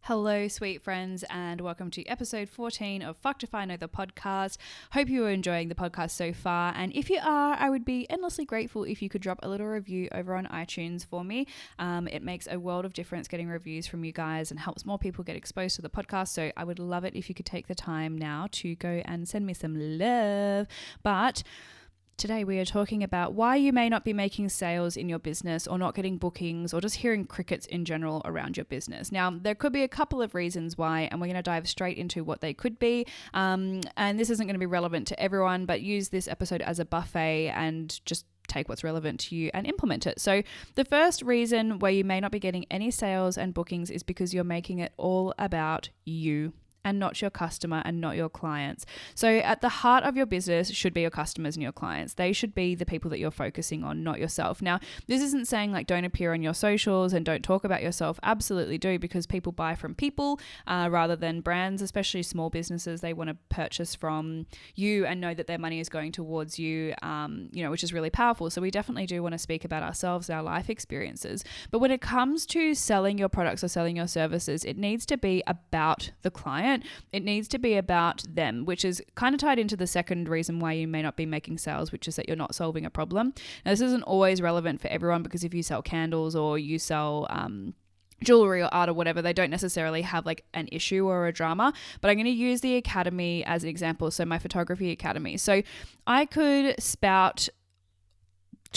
Hello, sweet friends, and welcome to episode 14 of Fucked If I Know the podcast. Hope you are enjoying the podcast so far, and if you are, I would be endlessly grateful if you could drop a little review over on iTunes for me. It makes a world of difference getting reviews from you guys and helps more people get exposed to the podcast, so I would love it if you could take the time now to go and send me some love. But today we are talking about why you may not be making sales in your business or not getting bookings or just hearing crickets in general around your business. Now, there could be a couple of reasons why, and we're going to dive straight into what they could be. And this isn't going to be relevant to everyone, but use this episode as a buffet and just take what's relevant to you and implement it. So the first reason why you may not be getting any sales and bookings is because you're making it all about you and not your customer and not your clients. So at the heart of your business should be your customers and your clients. They should be the people that you're focusing on, not yourself. Now, this isn't saying like don't appear on your socials and don't talk about yourself. Absolutely do, because people buy from people rather than brands, especially small businesses. They want to purchase from you and know that their money is going towards you, which is really powerful. So we definitely do want to speak about ourselves, our life experiences. But when it comes to selling your products or selling your services, it needs to be about the client. It needs to be about them, which is kind of tied into the second reason why you may not be making sales, which is that you're not solving a problem. Now, this isn't always relevant for everyone, because if you sell candles or you sell jewelry or art or whatever, they don't necessarily have like an issue or a drama. But I'm going to use the academy as an example. So my photography academy. So I could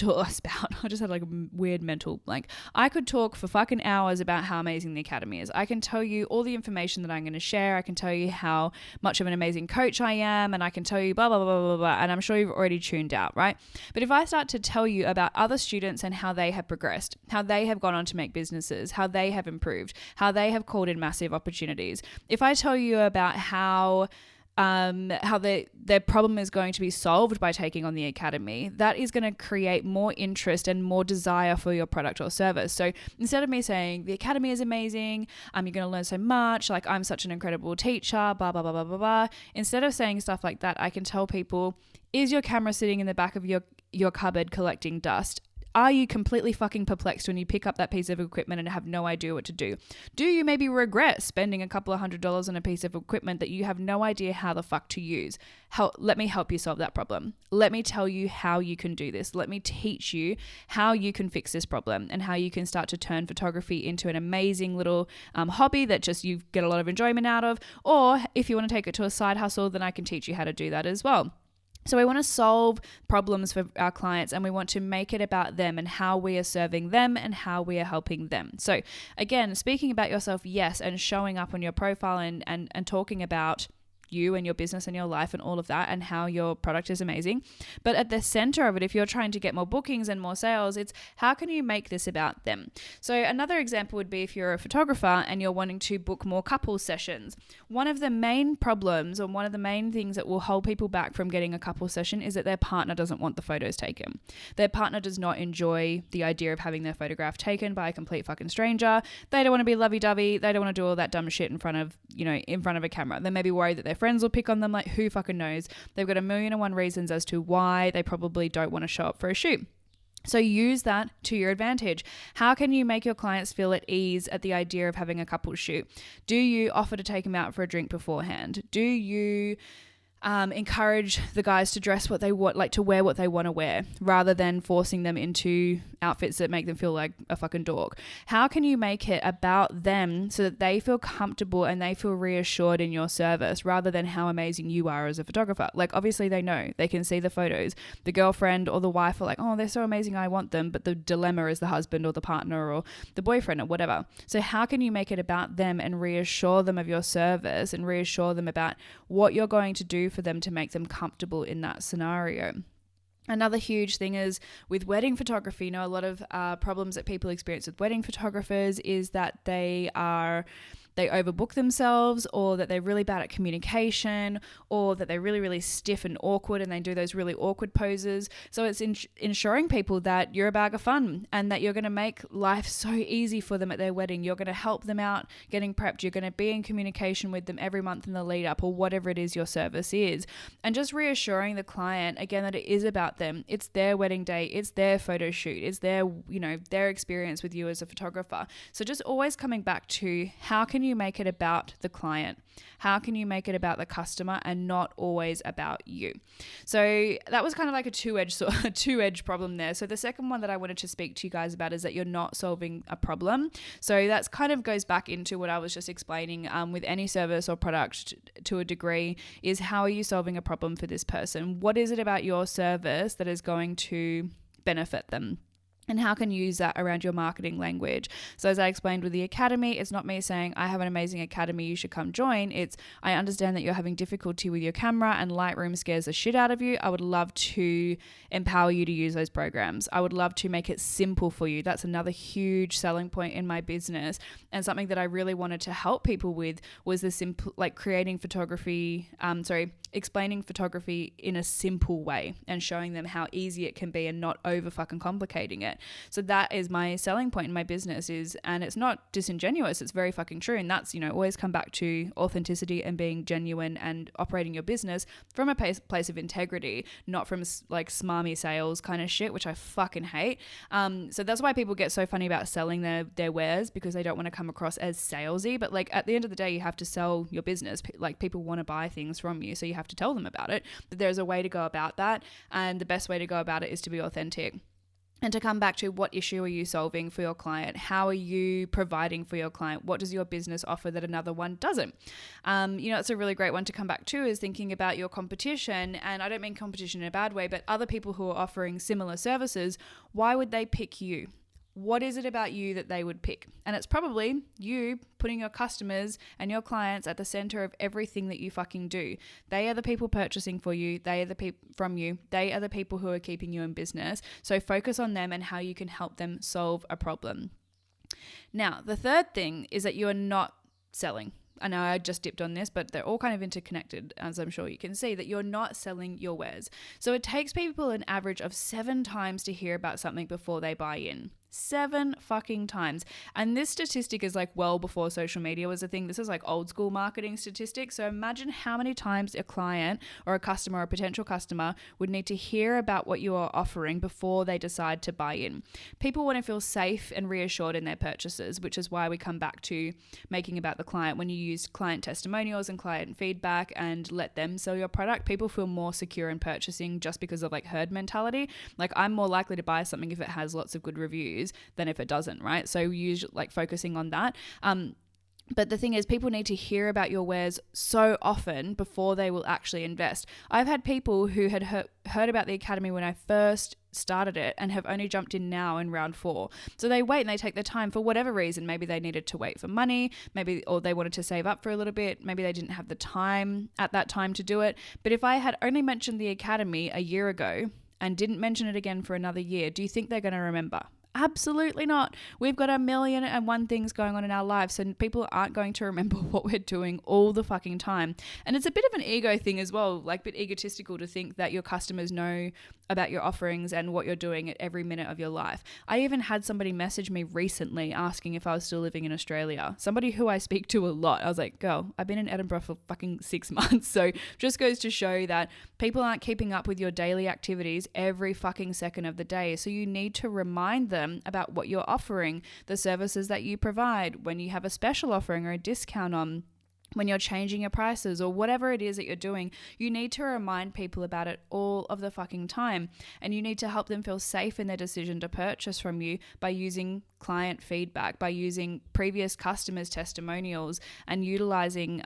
I just had like a weird mental blank. I could talk for fucking hours about how amazing the academy is. I can tell you all the information that I'm going to share. I can tell you how much of an amazing coach I am, and I can tell you blah, blah, blah, blah, blah, blah. And I'm sure you've already tuned out, right? But if I start to tell you about other students and how they have progressed, how they have gone on to make businesses, how they have improved, how they have called in massive opportunities. If I tell you about how their problem is going to be solved by taking on the academy, that is going to create more interest and more desire for your product or service. So instead of me saying the academy is amazing, you're going to learn so much, like I'm such an incredible teacher, blah, blah, blah, blah, blah, blah. Instead of saying stuff like that, I can tell people, is your camera sitting in the back of your cupboard collecting dust? Are you completely fucking perplexed when you pick up that piece of equipment and have no idea what to do? Do you maybe regret spending a couple of $100s on a piece of equipment that you have no idea how the fuck to use? Let me help you solve that problem. Let me tell you how you can do this. Let me teach you how you can fix this problem and how you can start to turn photography into an amazing little hobby that just you get a lot of enjoyment out of. Or if you want to take it to a side hustle, then I can teach you how to do that as well. So we want to solve problems for our clients, and we want to make it about them and how we are serving them and how we are helping them. So again, speaking about yourself, yes, and showing up on your profile and talking about you and your business and your life and all of that and how your product is amazing. But at the center of it, if you're trying to get more bookings and more sales, it's how can you make this about them? So another example would be if you're a photographer and you're wanting to book more couples sessions. One of the main problems or one of the main things that will hold people back from getting a couple session is that their partner doesn't want the photos taken. Their partner does not enjoy the idea of having their photograph taken by a complete fucking stranger. They don't want to be lovey-dovey. They don't want to do all that dumb shit in front of a camera. They may be worried that their friends will pick on them, like who fucking knows. They've got 1,000,001 reasons as to why they probably don't want to show up for a shoot. So use that to your advantage. How can you make your clients feel at ease at the idea of having a couple shoot? Do you offer to take them out for a drink beforehand? Do you encourage the guys to dress what they want, like to wear what they want to wear, rather than forcing them into outfits that make them feel like a fucking dork? How can you make it about them so that they feel comfortable and they feel reassured in your service, rather than how amazing you are as a photographer? Like, obviously they know, they can see the photos. The girlfriend or the wife are like, oh, they're so amazing, I want them. But the dilemma is the husband or the partner or the boyfriend or whatever. So how can you make it about them and reassure them of your service and reassure them about what you're going to do for them to make them comfortable in that scenario? Another huge thing is with wedding photography, a lot of problems that people experience with wedding photographers is that they overbook themselves, or that they're really bad at communication, or that they're really, really stiff and awkward and they do those really awkward poses. So it's ensuring people that you're a bag of fun and that you're going to make life so easy for them at their wedding. You're going to help them out getting prepped. You're going to be in communication with them every month in the lead up, or whatever it is your service is. And just reassuring the client, again, that it is about them. It's their wedding day. It's their photo shoot. It's their experience with you as a photographer. So just always coming back to how can can you make it about the client? How can you make it about the customer and not always about you? So that was kind of like a two-edged problem there. So the second one that I wanted to speak to you guys about is that you're not solving a problem. So that's kind of goes back into what I was just explaining with any service or product to a degree, is how are you solving a problem for this person? What is it about your service that is going to benefit them? And how can you use that around your marketing language? So as I explained with the academy, it's not me saying I have an amazing academy, you should come join. It's I understand that you're having difficulty with your camera and Lightroom scares the shit out of you. I would love to empower you to use those programs. I would love to make it simple for you. That's another huge selling point in my business, and something that I really wanted to help people with was the simple, like explaining photography in a simple way and showing them how easy it can be and not over fucking complicating it. So that is my selling point in my business and it's not disingenuous, it's very fucking true. And that's, always come back to authenticity and being genuine and operating your business from a place of integrity, not from like smarmy sales kind of shit, which I fucking hate. So that's why people get so funny about selling their wares, because they don't want to come across as salesy. But like at the end of the day, you have to sell your business. Like people want to buy things from you, so you have to tell them about it. But there's a way to go about that, and the best way to go about it is to be authentic. And to come back to, what issue are you solving for your client? How are you providing for your client? What does your business offer that another one doesn't? It's a really great one to come back to, is thinking about your competition. And I don't mean competition in a bad way, but other people who are offering similar services, why would they pick you? What is it about you that they would pick? And it's probably you putting your customers and your clients at the center of everything that you fucking do. They are the people purchasing for you. They are the people from you. They are the people who are keeping you in business. So focus on them and how you can help them solve a problem. Now, the third thing is that you are not selling. I know I just dipped on this, but they're all kind of interconnected, as I'm sure you can see, that you're not selling your wares. So it takes people an average of 7 times to hear about something before they buy in. 7 fucking times. And this statistic is like well before social media was a thing. This is like old school marketing statistics. So imagine how many times a client or a customer or a potential customer would need to hear about what you are offering before they decide to buy in. People want to feel safe and reassured in their purchases, which is why we come back to making about the client. When you use client testimonials and client feedback and let them sell your product, people feel more secure in purchasing just because of like herd mentality. Like I'm more likely to buy something if it has lots of good reviews than if it doesn't, right? So usually like focusing on that. But the thing is, people need to hear about your wares so often before they will actually invest. I've had people who had heard about the academy when I first started it and have only jumped in now in round 4. So they wait and they take their time for whatever reason. Maybe they needed to wait for money, or they wanted to save up for a little bit. Maybe they didn't have the time at that time to do it. But if I had only mentioned the academy a year ago and didn't mention it again for another year, do you think they're going to remember? Absolutely not. We've got 1,000,001 things going on in our lives, so people aren't going to remember what we're doing all the fucking time. And it's a bit of an ego thing as well, like a bit egotistical to think that your customers know about your offerings and what you're doing at every minute of your life. I even had somebody message me recently asking if I was still living in Australia. Somebody who I speak to a lot. I was like, girl, I've been in Edinburgh for fucking 6 months. So just goes to show that people aren't keeping up with your daily activities every fucking second of the day. So you need to remind them about what you're offering, the services that you provide, when you have a special offering or a discount on, when you're changing your prices or whatever it is that you're doing. You need to remind people about it all of the fucking time. And you need to help them feel safe in their decision to purchase from you by using client feedback, by using previous customers' testimonials and utilizing,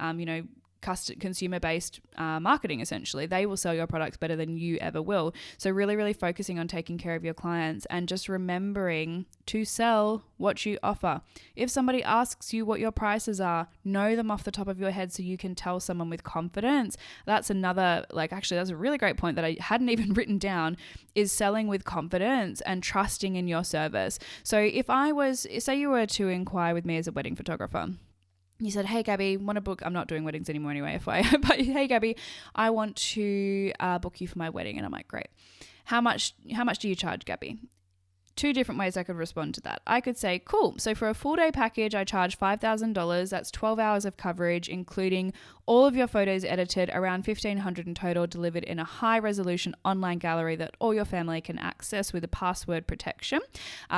consumer-based marketing, essentially. They will sell your products better than you ever will. So really, really focusing on taking care of your clients and just remembering to sell what you offer. If somebody asks you what your prices are, know them off the top of your head so you can tell someone with confidence. That's another, that's a really great point that I hadn't even written down, is selling with confidence and trusting in your service. So say you were to inquire with me as a wedding photographer, you said, hey, Gabby, want to book, I'm not doing weddings anymore anyway, FYI, but hey, Gabby, I want to book you for my wedding. And I'm like, great. How much do you charge, Gabby? two different ways I could respond to that. I could say, cool, so for a full day package, I charge $5,000. That's 12 hours of coverage, including all of your photos edited, around 1,500 in total, delivered in a high resolution online gallery that all your family can access with a password protection.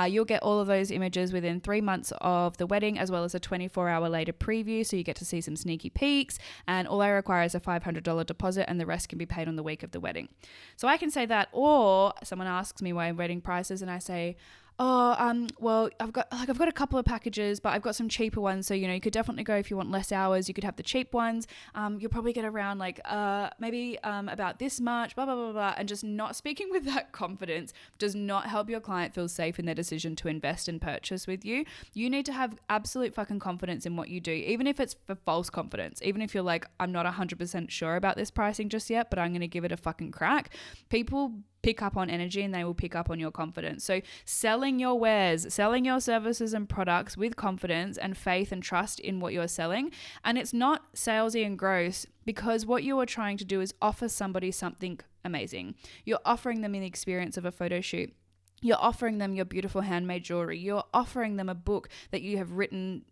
You'll get all of those images within 3 months of the wedding, as well as a 24-hour later preview, so you get to see some sneaky peeks, and all I require is a $500 deposit, and the rest can be paid on the week of the wedding. So I can say that, or someone asks me my wedding prices, and I say, well, I've got a couple of packages, but I've got some cheaper ones. So, you could definitely go if you want less hours, you could have the cheap ones. You'll probably get around maybe about this much, blah, blah, blah, blah. And just not speaking with that confidence does not help your client feel safe in their decision to invest and purchase with you. You need to have absolute fucking confidence in what you do, even if it's for false confidence, even if you're like, I'm not 100% sure about this pricing just yet, but I'm going to give it a fucking crack. People pick up on energy and they will pick up on your confidence. So selling your wares, selling your services and products with confidence and faith and trust in what you're selling. And it's not salesy and gross, because what you are trying to do is offer somebody something amazing. You're offering them the experience of a photo shoot. You're offering them your beautiful handmade jewelry. You're offering them a book that you have written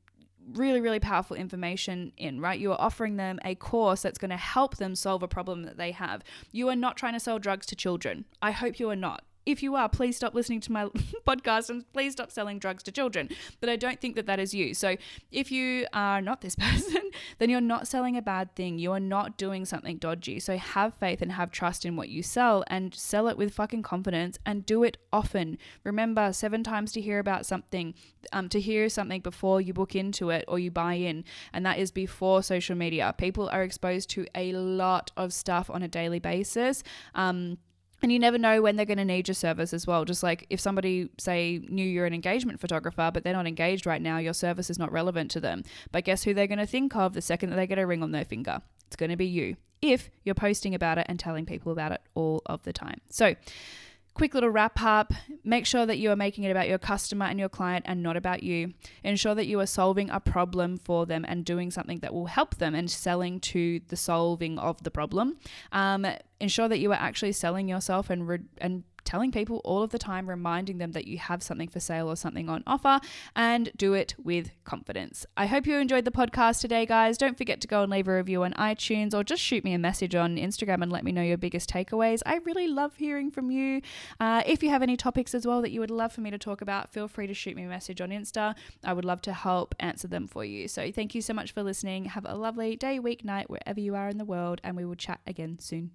really, really powerful information in, right? You are offering them a course that's going to help them solve a problem that they have. You are not trying to sell drugs to children. I hope you are not. If you are, please stop listening to my podcast and please stop selling drugs to children. But I don't think that is you. So if you are not this person, then you're not selling a bad thing. You are not doing something dodgy. So have faith and have trust in what you sell, and sell it with fucking confidence, and do it often. Remember, 7 times to hear about something, to hear something before you book into it or you buy in. And that is before social media. People are exposed to a lot of stuff on a daily basis. And you never know when they're going to need your service as well. Just like if somebody, say, knew you're an engagement photographer, but they're not engaged right now, your service is not relevant to them. But guess who they're going to think of the second that they get a ring on their finger? It's going to be you, if you're posting about it and telling people about it all of the time. So, quick little wrap up. Make sure that you are making it about your customer and your client and not about you. Ensure that you are solving a problem for them and doing something that will help them and selling to the solving of the problem. Ensure that you are actually selling yourself and telling people all of the time, reminding them that you have something for sale or something on offer, and do it with confidence. I hope you enjoyed the podcast today, guys. Don't forget to go and leave a review on iTunes, or just shoot me a message on Instagram and let me know your biggest takeaways. I really love hearing from you. If you have any topics as well that you would love for me to talk about, feel free to shoot me a message on Insta. I would love to help answer them for you. So thank you so much for listening. Have a lovely day, week, night, wherever you are in the world, and we will chat again soon.